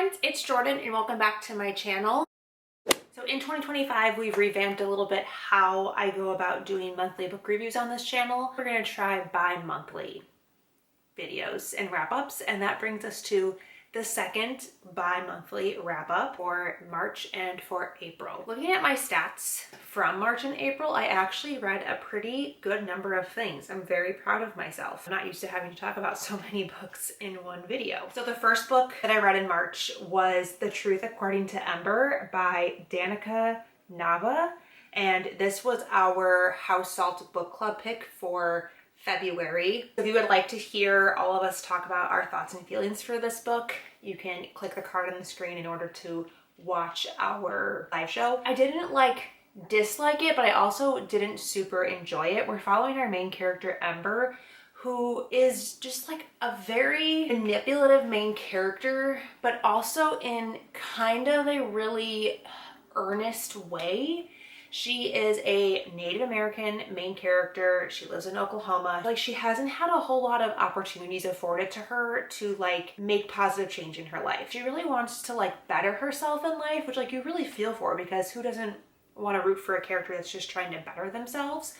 friends, it's Jordan and welcome back to my channel. So in 2025, we've revamped a little bit how I go about doing monthly book reviews on this channel. We're going to try bi-monthly videos and wrap-ups, and that brings us to the second bi-monthly wrap-up for March and for April. Looking at my stats from March and April, I actually read a pretty good number of things. I'm very proud of myself. I'm not used to having to talk about so many books in one video. So the first book that I read in March was The Truth According to Ember by Danica Nava, and this was our House Salt book club pick for February. If you would like to hear all of us talk about our thoughts and feelings for this book, you can click the card on the screen in order to watch our live show. I didn't dislike it, but I also didn't super enjoy it. We're following our main character, Ember, who is just like a very manipulative main character, but also in kind of a really earnest way. She is a Native American main character. She lives in Oklahoma. She hasn't had a whole lot of opportunities afforded to her to make positive change in her life. She really wants to better herself in life, which you really feel for, because who doesn't want to root for a character that's just trying to better themselves?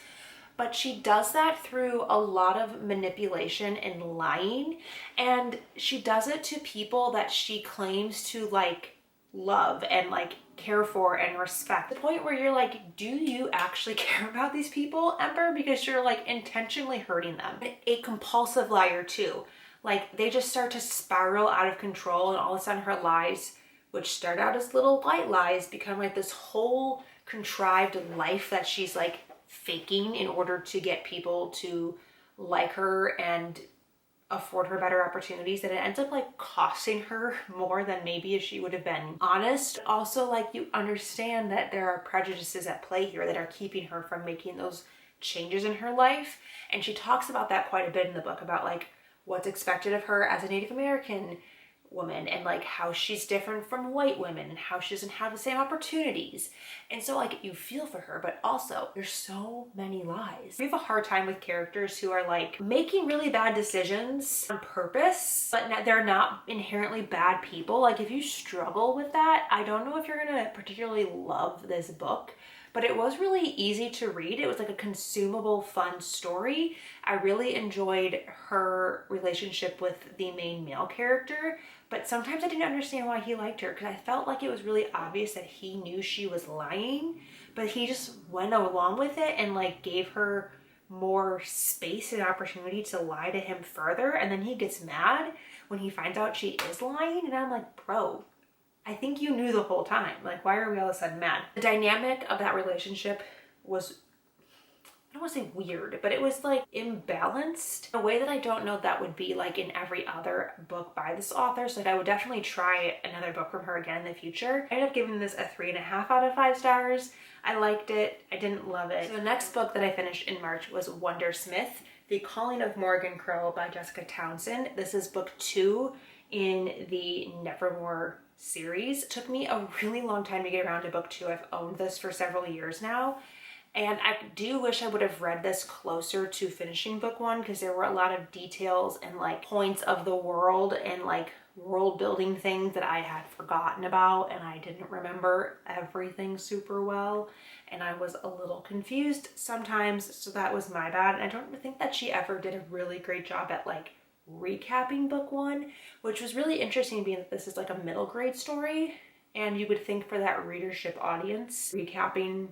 But she does that through a lot of manipulation and lying, and she does it to people that she claims to love and care for and respect. The point where you're do you actually care about these people, Ember? Because you're intentionally hurting them. A compulsive liar too. They just start to spiral out of control, and all of a sudden her lies, which start out as little white lies, become this whole contrived life that she's faking in order to get people to like her and afford her better opportunities, that it ends up costing her more than maybe if she would have been honest. Also, you understand that there are prejudices at play here that are keeping her from making those changes in her life, and she talks about that quite a bit in the book, about what's expected of her as a Native American woman, and how she's different from white women, and how she doesn't have the same opportunities. And so you feel for her, but also there's so many lies. We have a hard time with characters who are making really bad decisions on purpose, but they're not inherently bad people. If you struggle with that, I don't know if you're gonna particularly love this book. But it was really easy to read. It was a consumable, fun story. I really enjoyed her relationship with the main male character, but sometimes I didn't understand why he liked her, because I felt it was really obvious that he knew she was lying, but he just went along with it and gave her more space and opportunity to lie to him further. And then he gets mad when he finds out she is lying, and I'm bro, I think you knew the whole time. Why are we all of a sudden mad? The dynamic of that relationship was, I don't want to say weird, but it was imbalanced in a way that I don't know that would be in every other book by this author. So I would definitely try another book from her again in the future. I ended up giving this a 3.5 out of 5 stars. I liked it. I didn't love it. So the next book that I finished in March was Wondersmith, The Calling of Morgan Crow by Jessica Townsend. This is book 2 in the Nevermore series. It took me a really long time to get around to book 2. I've owned this for several years now, and I do wish I would have read this closer to finishing book 1, because there were a lot of details and points of the world and world building things that I had forgotten about, and I didn't remember everything super well, and I was a little confused sometimes, so that was my bad. And I don't think that she ever did a really great job at recapping book 1, which was really interesting, being that this is a middle grade story, and you would think for that readership audience, recapping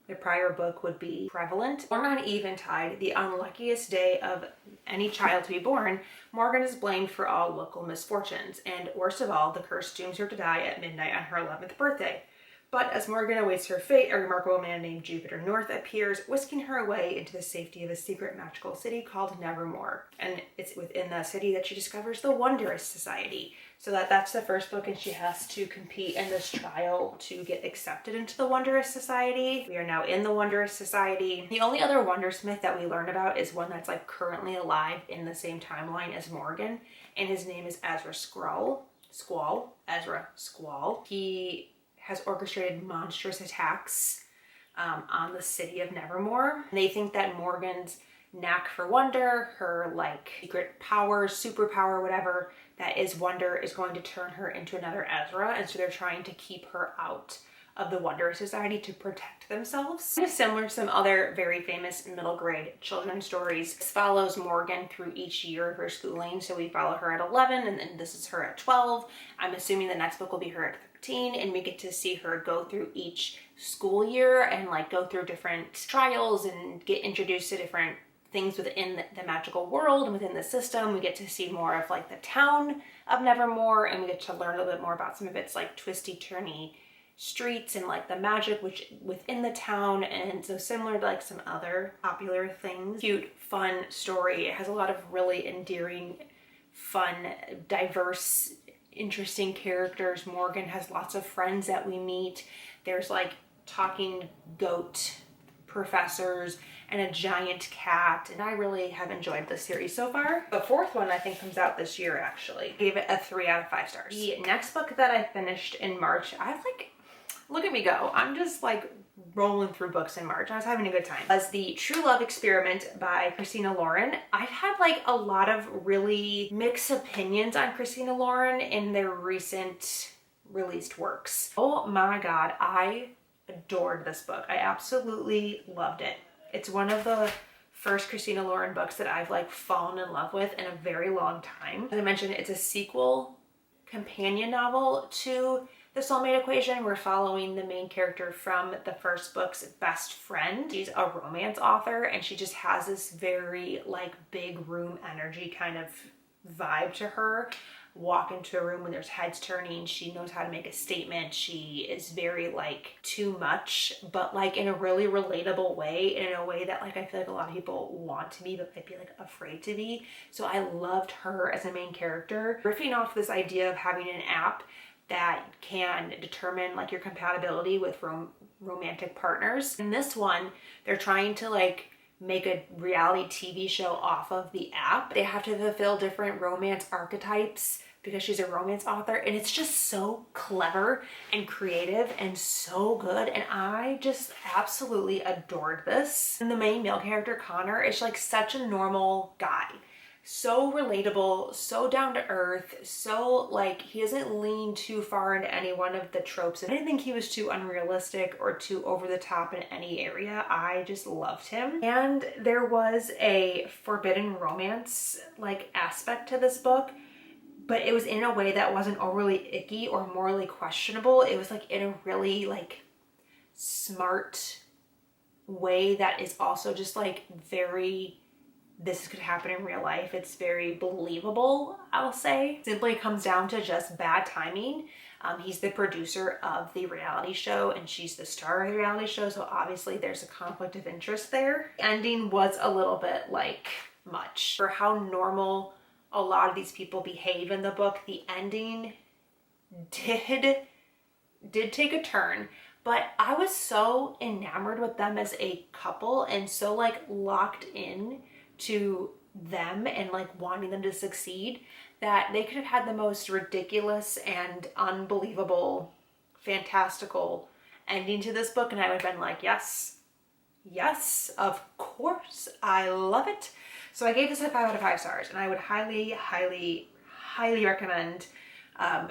the prior book would be prevalent. Born on Eventide, the unluckiest day of any child to be born, Morgan is blamed for all local misfortunes, and worst of all, the curse dooms her to die at midnight on her 11th birthday. But as Morgan awaits her fate, a remarkable man named Jupiter North appears, whisking her away into the safety of a secret magical city called Nevermore. And it's within the city that she discovers the Wondrous Society. So that's the first book, and she has to compete in this trial to get accepted into the Wondrous Society. We are now in the Wondrous Society. The only other Wondersmith that we learn about is one that's currently alive in the same timeline as Morgan, and his name is Ezra Ezra Squall. He has orchestrated monstrous attacks on the city of Nevermore. They think that Morgan's knack for wonder, her like secret power, superpower, whatever that is wonder, is going to turn her into another Ezra. And so they're trying to keep her out of the Wonder Society to protect themselves. Kind of similar to some other very famous middle grade children's stories. This follows Morgan through each year of her schooling. So we follow her at 11, and then this is her at 12. I'm assuming the next book will be her at 13, and we get to see her go through each school year and like go through different trials and get introduced to different things within the magical world and within the system. We get to see more of like the town of Nevermore, and we get to learn a little bit more about some of its like twisty turny streets and like the magic which within the town. And so similar to like some other popular things, cute, fun story. It has a lot of really endearing, fun, diverse, interesting characters. Morgan has lots of friends that we meet. There's like talking goat professors and a giant cat, and I really have enjoyed this series so far. The fourth one I think comes out this year actually. Gave it a 3 out of 5 stars. The next book that I finished in March, I like, look at me go. I'm just like rolling through books in March. I was having a good time. Was The True Love Experiment by Christina Lauren. I've had like a lot of really mixed opinions on Christina Lauren in their recent released works. Oh my God, I adored this book. I absolutely loved it. It's one of the first Christina Lauren books that I've like fallen in love with in a very long time. As I mentioned, it's a sequel companion novel to The Soulmate Equation. We're following the main character from the first book's best friend. She's a romance author, and she just has this very like big room energy kind of vibe to her. Walk into a room when there's heads turning. She knows how to make a statement. She is very like too much, but like in a really relatable way, in a way that like I feel like a lot of people want to be but might be like afraid to be. So I loved her as a main character. Riffing off this idea of having an app that can determine like your compatibility with romantic partners. In this one, they're trying to like make a reality TV show off of the app. They have to fulfill different romance archetypes because she's a romance author, and it's just so clever and creative and so good, and I just absolutely adored this. And the main male character, Connor, is like such a normal guy. So relatable, so down to earth, so like he doesn't lean too far into any one of the tropes. I didn't think he was too unrealistic or too over the top in any area. I just loved him. And there was a forbidden romance like aspect to this book, but it was in a way that wasn't overly icky or morally questionable. It was like in a really like smart way that is also just like very, this could happen in real life. It's very believable, I'll say. Simply comes down to just bad timing. He's the producer of the reality show and she's the star of the reality show, so obviously there's a conflict of interest there. The ending was a little bit like much. For how normal a lot of these people behave in the book, the ending did take a turn. But I was so enamored with them as a couple and so like locked in to them and like wanting them to succeed that they could have had the most ridiculous and unbelievable, fantastical ending to this book, and I would have been like, yes, yes, of course, I love it. So I gave this a 5 out of 5 stars, and I would highly, highly, highly recommend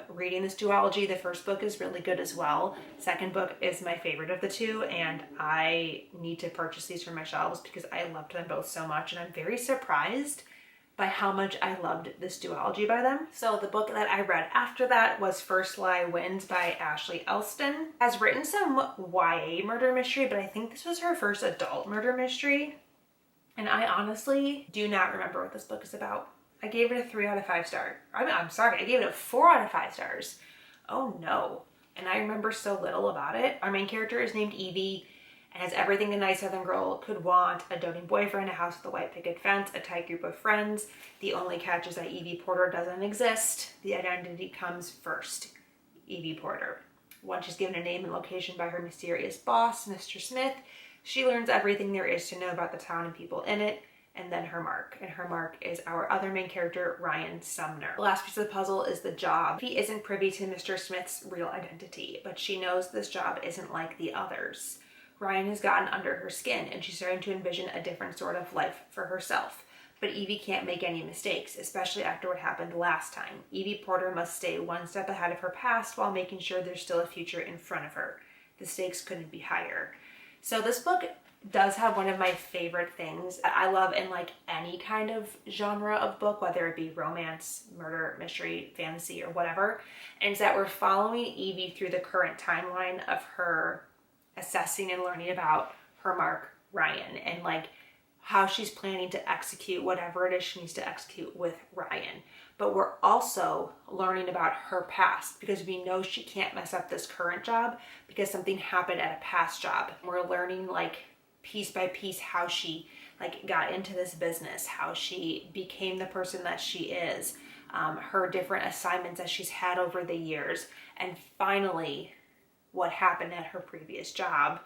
reading this duology. The first book is really good as well. Second book is my favorite of the two, and I need to purchase these for my shelves because I loved them both so much, and I'm very surprised by how much I loved this duology by them. So the book that I read after that was First Lie Wins by Ashley Elston. Has written some YA murder mystery, but I think this was her first adult murder mystery, and I honestly do not remember what this book is about. I gave it a 3 out of 5 stars. I'm sorry, I gave it a 4 out of 5 stars. Oh no. And I remember so little about it. Our main character is named Evie and has everything a nice Southern girl could want: a doting boyfriend, a house with a white picket fence, a tight group of friends. The only catch is that Evie Porter doesn't exist. The identity comes first, Evie Porter. Once she's given a name and location by her mysterious boss, Mr. Smith, she learns everything there is to know about the town and people in it. And then her mark. And her mark is our other main character, Ryan Sumner. The last piece of the puzzle is the job. He isn't privy to Mr. Smith's real identity, but she knows this job isn't like the others. Ryan has gotten under her skin and she's starting to envision a different sort of life for herself. But Evie can't make any mistakes, especially after what happened last time. Evie Porter must stay one step ahead of her past while making sure there's still a future in front of her. The stakes couldn't be higher. So this book does have one of my favorite things that I love in like any kind of genre of book, whether it be romance, murder, mystery, fantasy, or whatever. And it's that we're following Evie through the current timeline of her assessing and learning about her Mark, Ryan, and like how she's planning to execute whatever it is she needs to execute with Ryan. But we're also learning about her past because we know she can't mess up this current job because something happened at a past job. We're learning like piece by piece how she like got into this business, how she became the person that she is, her different assignments that she's had over the years, and finally what happened at her previous job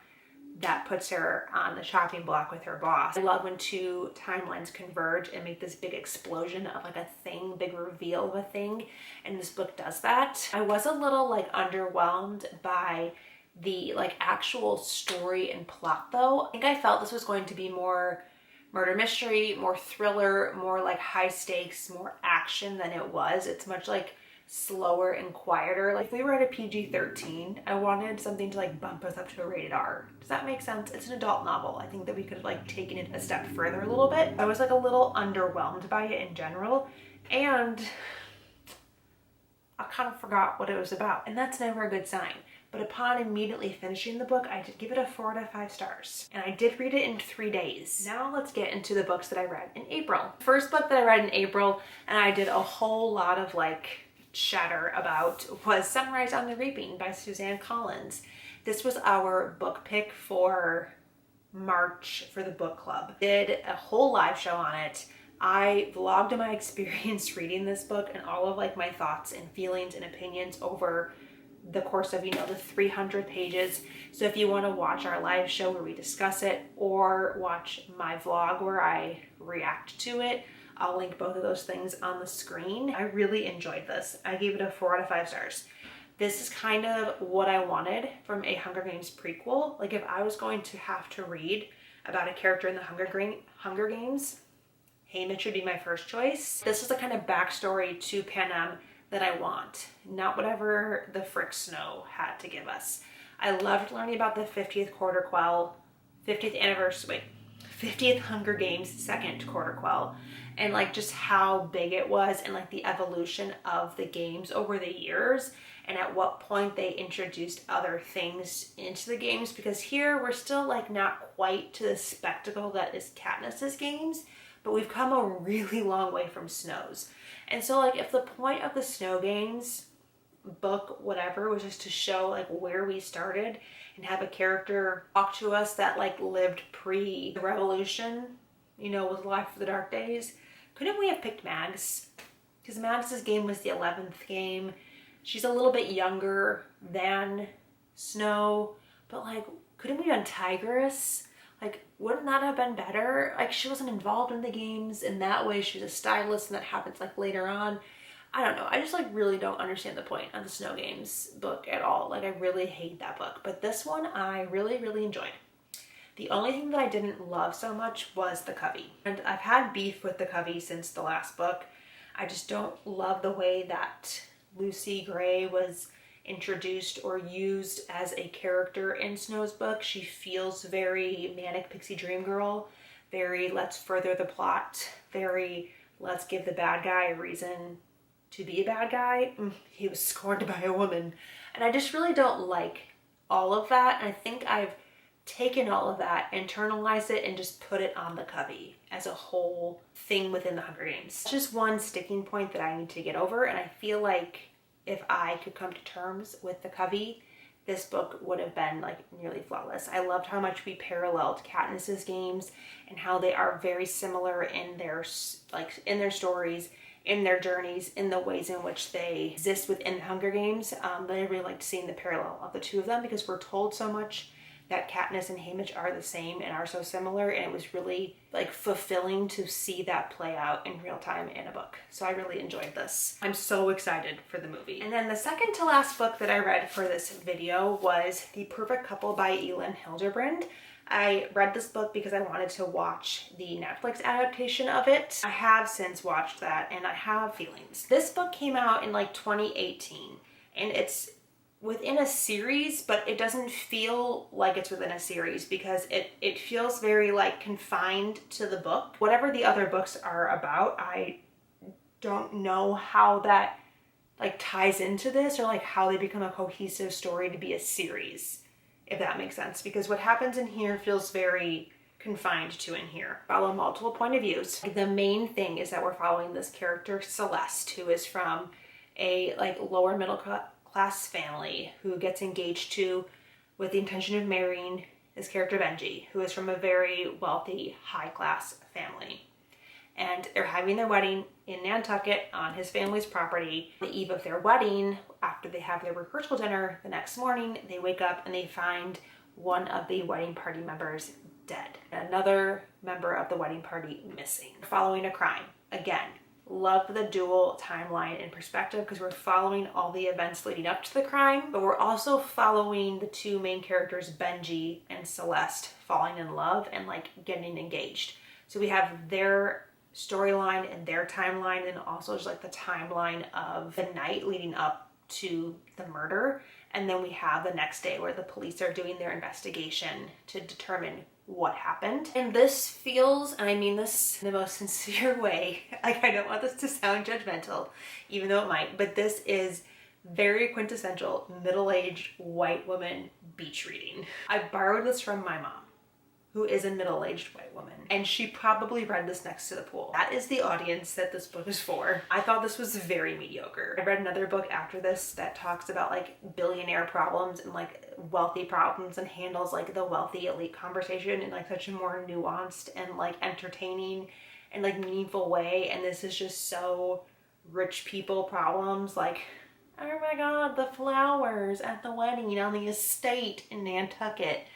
that puts her on the chopping block with her boss. I love when two timelines converge and make this big explosion of like a thing, big reveal of a thing, and this book does that. I was a little like underwhelmed by the like actual story and plot though. I think I felt this was going to be more murder mystery, more thriller, more like high stakes, more action than it was. It's much like slower and quieter. Like if we were at a PG-13, I wanted something to like bump us up to a rated R. Does that make sense? It's an adult novel. I think that we could have like taken it a step further a little bit. I was like a little underwhelmed by it in general, and I kind of forgot what it was about, and that's never a good sign. But upon immediately finishing the book, I did give it a 4 out of 5 stars. And I did read it in 3 days. Now let's get into the books that I read in April. First book that I read in April, and I did a whole lot of like chatter about, was Sunrise on the Reaping by Suzanne Collins. This was our book pick for March for the book club. Did a whole live show on it. I vlogged my experience reading this book and all of like my thoughts and feelings and opinions over the course of, you know, the 300 pages. So if you want to watch our live show where we discuss it, or watch my vlog where I react to it, I'll link both of those things on the screen. I really enjoyed this. I gave it a 4 out of 5 stars. This is kind of what I wanted from a Hunger Games prequel. Like if I was going to have to read about a character in the Hunger Games, Haymitch would be my first choice. This is the kind of backstory to Panem that I want, not whatever the frick Snow had to give us. I loved learning about the 50th Quarter Quell, 50th Hunger Games second Quarter Quell, and like just how big it was and like the evolution of the games over the years, and at what point they introduced other things into the games, because here we're still like not quite to the spectacle that is Katniss's games, but we've come a really long way from Snow's. And so like if the point of the Snow Games book, whatever, was just to show like where we started and have a character talk to us that like lived pre the revolution, you know, was alive for the dark days, couldn't we have picked Mags? Because Mags's game was the 11th game. She's a little bit younger than Snow, but like couldn't we have done Tigress? Like, wouldn't that have been better? Like, she wasn't involved in the games in that way. She's a stylist, and that happens like later on. I don't know. I just like really don't understand the point of the Snow Games book at all. Like, I really hate that book. But this one I really, really enjoyed. The only thing that I didn't love so much was the Covey. And I've had beef with the Covey since the last book. I just don't love the way that Lucy Gray was introduced or used as a character in Snow's book. She feels very manic pixie dream girl, very let's further the plot, very let's give the bad guy a reason to be a bad guy. He was scorned by a woman. And I just really don't like all of that. And I think I've taken all of that, internalized it, and just put it on the Covey as a whole thing within the Hunger Games. It's just one sticking point that I need to get over, and I feel like if I could come to terms with the Covey, this book would have been like nearly flawless. I loved how much we paralleled Katniss's games and how they are very similar in their stories, in their journeys, in the ways in which they exist within the Hunger Games. But I really liked seeing the parallel of the two of them because we're told so much that Katniss and Haymitch are the same and are so similar, and it was really like fulfilling to see that play out in real time in a book. So I really enjoyed this. I'm so excited for the movie. And then the second to last book that I read for this video was The Perfect Couple by Elin Hilderbrand. I read this book because I wanted to watch the Netflix adaptation of it. I have since watched that and I have feelings. This book came out in like 2018 and it's within a series, but it doesn't feel like it's within a series because it feels very like confined to the book. Whatever the other books are about, I don't know how that like ties into this or like how they become a cohesive story to be a series, if that makes sense. Because what happens in here feels very confined to in here. Follow multiple point of views. The main thing is that we're following this character Celeste, who is from a like lower middle class family who gets engaged to with the intention of marrying his character Benji, who is from a very wealthy high class family. And they're having their wedding in Nantucket on his family's property. The eve of their wedding, after they have their rehearsal dinner, the next morning they wake up and they find one of the wedding party members dead. Another member of the wedding party missing. Following a crime. Again, love the dual timeline and perspective because we're following all the events leading up to the crime, but we're also following the two main characters, Benji and Celeste, falling in love and like getting engaged. So we have their storyline and their timeline, and also just like the timeline of the night leading up to the murder. And then we have the next day where the police are doing their investigation to determine what happened. And this feels, and I mean this in the most sincere way, like I don't want this to sound judgmental, even though it might, but this is very quintessential middle-aged white woman beach reading. I borrowed this from my mom, who is a middle-aged white woman, and she probably read this next to the pool. That is the audience that this book is for. I thought this was very mediocre. I read another book after this that talks about like billionaire problems and like wealthy problems and handles like the wealthy elite conversation in like such a more nuanced and like entertaining and like meaningful way. And this is just so rich people problems, like, oh my God, the flowers at the wedding on the estate in Nantucket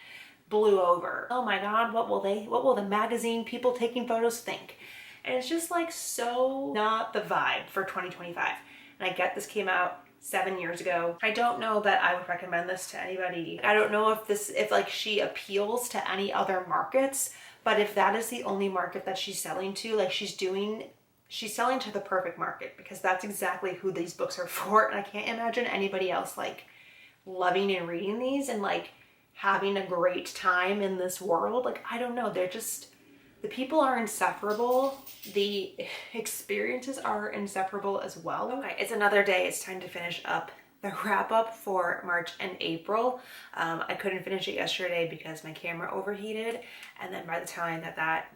blew over. Oh my God, what will the magazine people taking photos think? And it's just like so not the vibe for 2025. And I get this came out 7 years ago. I don't know that I would recommend this to anybody. I don't know if like she appeals to any other markets, but if that is the only market that she's selling to, like she's selling to the perfect market, because that's exactly who these books are for. And I can't imagine anybody else like loving and reading these and like having a great time in this world. Like, I don't know, they're just, the people are insufferable. The experiences are insufferable as well. Okay, it's another day. It's time to finish up the wrap up for March and April. I couldn't finish it yesterday because my camera overheated. And then by the time that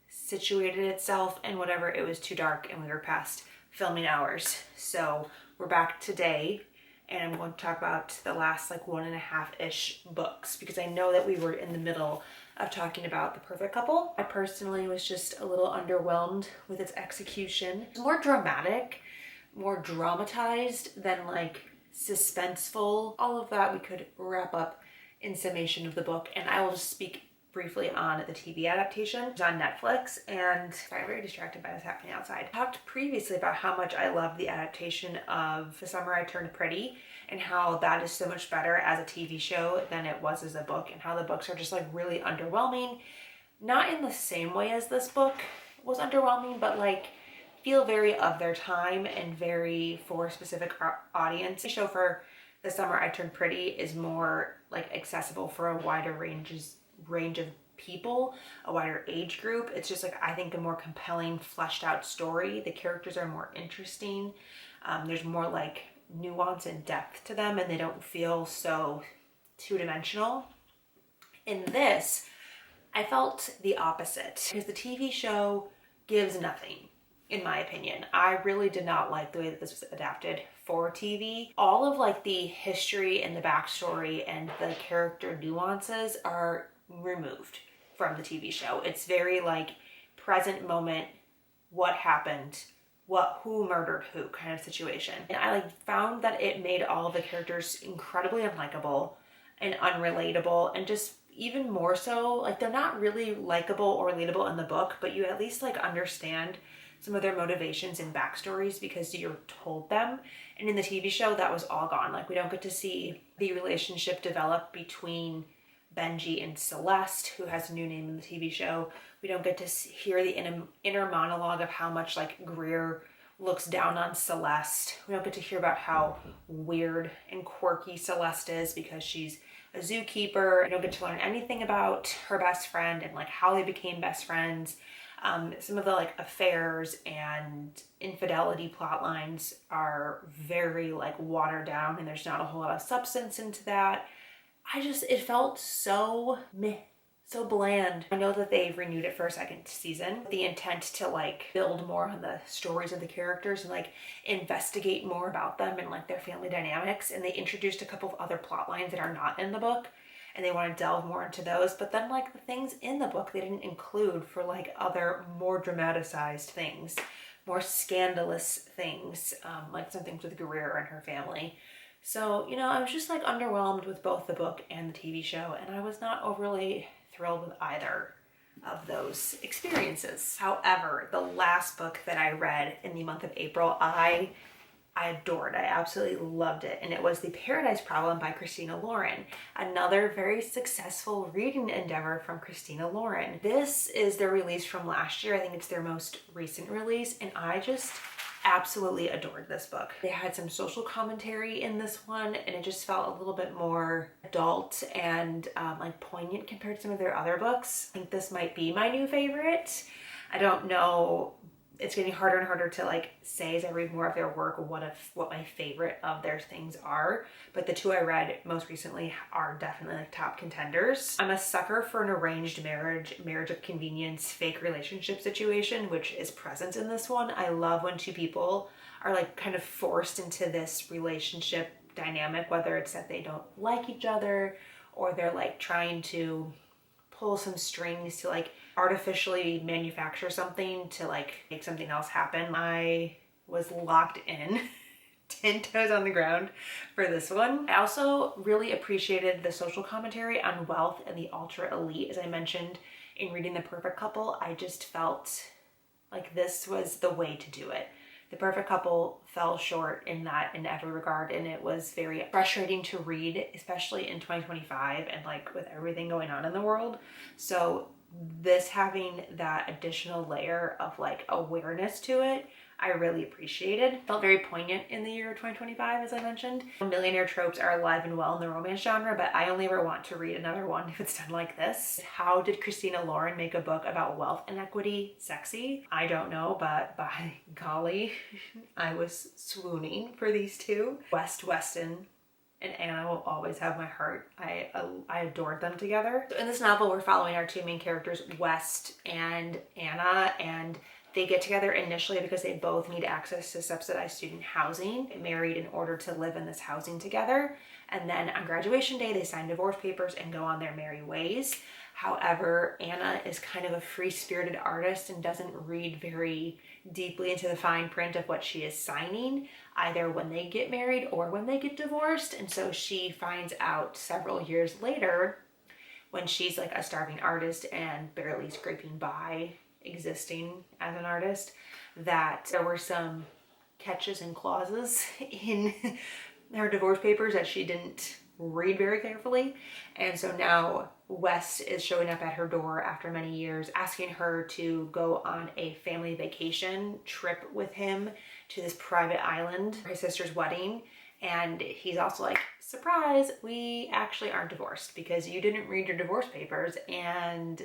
situated itself and whatever, it was too dark and we were past filming hours. So we're back today. And I'm going to talk about the last like 1.5-ish books because I know that we were in the middle of talking about The Perfect Couple. I personally was just a little underwhelmed with its execution. It's more dramatic, more dramatized than like suspenseful. All of that we could wrap up in summation of the book, and I will just speak briefly on the TV adaptation. It's on Netflix, and sorry, I'm very distracted by what's happening outside. I talked previously about how much I love the adaptation of The Summer I Turned Pretty and how that is so much better as a TV show than it was as a book, and how the books are just like really underwhelming. Not in the same way as this book was underwhelming, but like feel very of their time and very for a specific audience. The show for The Summer I Turned Pretty is more like accessible for a wider range of people, a wider age group. It's just like, I think, a more compelling, fleshed out story. The characters are more interesting. There's more like nuance and depth to them, and they don't feel so two-dimensional. In this, I felt the opposite because the TV show gives nothing, in my opinion. I really did not like the way that this was adapted for TV. All of like the history and the backstory and the character nuances are removed from the TV show. It's very like present moment, what happened, who murdered who kind of situation. And I like found that it made all of the characters incredibly unlikable and unrelatable and just even more so, like they're not really likable or relatable in the book, but you at least like understand some of their motivations and backstories because you're told them. And in the TV show, that was all gone. Like we don't get to see the relationship develop between Benji and Celeste, who has a new name in the TV show. We don't get to hear the inner monologue of how much like Greer looks down on Celeste. We don't get to hear about how weird and quirky Celeste is because she's a zookeeper. We don't get to learn anything about her best friend and like how they became best friends. Some of the like affairs and infidelity plot lines are very like watered down and there's not a whole lot of substance into that. It felt so meh, so bland. I know that they've renewed it for a second season. The intent to like build more on the stories of the characters and like investigate more about them and like their family dynamics. And they introduced a couple of other plot lines that are not in the book and they want to delve more into those. But then like the things in the book, they didn't include for like other more dramatized things, more scandalous things, like some things with Greer and her family. So, you know, I was just like underwhelmed with both the book and the TV show, and I was not overly thrilled with either of those experiences. However, the last book that I read in the month of April, I adored. I absolutely loved it. And it was The Paradise Problem by Christina Lauren. Another very successful reading endeavor from Christina Lauren. This is their release from last year. I think it's their most recent release. And I just absolutely adored this book. They had some social commentary in this one and it just felt a little bit more adult and like poignant compared to some of their other books. I think this might be my new favorite. I don't know. It's getting harder and harder to like say as I read more of their work what my favorite of their things are, but the two I read most recently are definitely like top contenders. I'm a sucker for an arranged marriage of convenience, fake relationship situation, which is present in this one. I love when two people are like kind of forced into this relationship dynamic, whether it's that they don't like each other or they're like trying to pull some strings to like artificially manufacture something to like make something else happen. I was locked in 10 toes on the ground for this one. I also really appreciated the social commentary on wealth and the ultra elite. As I mentioned in reading The Perfect Couple, I just felt like this was the way to do it. The Perfect Couple fell short in that in every regard, and it was very frustrating to read, especially in 2025 and like with everything going on in the world. So this having that additional layer of like awareness to it, I really appreciated. Felt very poignant in the year of 2025, as I mentioned. Millionaire tropes are alive and well in the romance genre, but I only ever want to read another one if it's done like this. How did Christina Lauren make a book about wealth inequity sexy? I don't know, but by golly, I was swooning for these two. Weston and Anna will always have my heart. I adored them together. So in this novel, we're following our two main characters, West and Anna, and they get together initially because they both need access to subsidized student housing, get married in order to live in this housing together. And then on graduation day, they sign divorce papers and go on their merry ways. However, Anna is kind of a free-spirited artist and doesn't read very deeply into the fine print of what she is signing, either when they get married or when they get divorced. And so she finds out several years later, when she's like a starving artist and barely scraping by existing as an artist, that there were some catches and clauses in her divorce papers that she didn't read very carefully. And so now Wes is showing up at her door after many years, asking her to go on a family vacation trip with him to this private island for his sister's wedding. And he's also like, surprise, we actually aren't divorced because you didn't read your divorce papers. And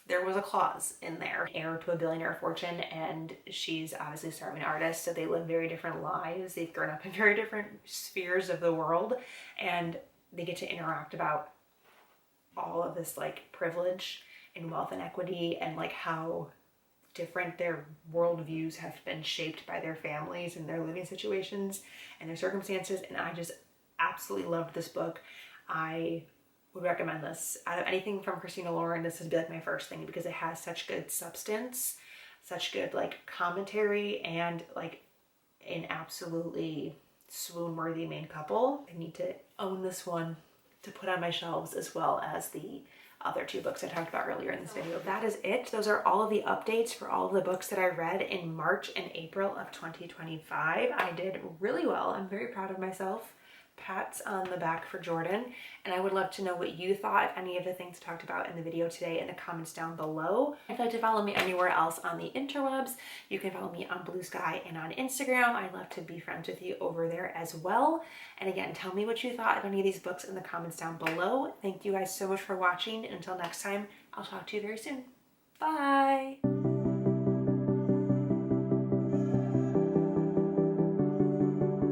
there was a clause in there, heir to a billionaire fortune, and she's obviously a starving artist, so they live very different lives. They've grown up in very different spheres of the world, and they get to interact about all of this like privilege and wealth and equity and like how different their worldviews have been shaped by their families and their living situations and their circumstances. And I just absolutely loved this book. I would recommend this. Out of anything from Christina Lauren, this would be like my first thing because it has such good substance, such good like commentary, and like an absolutely swoon-worthy main couple. I need to own this one to put on my shelves, as well as the other 2 books I talked about earlier in this video. That is it. Those are all of the updates for all of the books that I read in March and April of 2025. I did really well. I'm very proud of myself. Pats on the back for Jordan. And I would love to know what you thought of any of the things talked about in the video today in the comments down below. If you'd like to follow me anywhere else on the interwebs, you can follow me on Blue Sky and on Instagram. I'd love to be friends with you over there as well. And again, tell me what you thought of any of these books in the comments down below. Thank you guys so much for watching. And until next time, I'll talk to you very soon. Bye!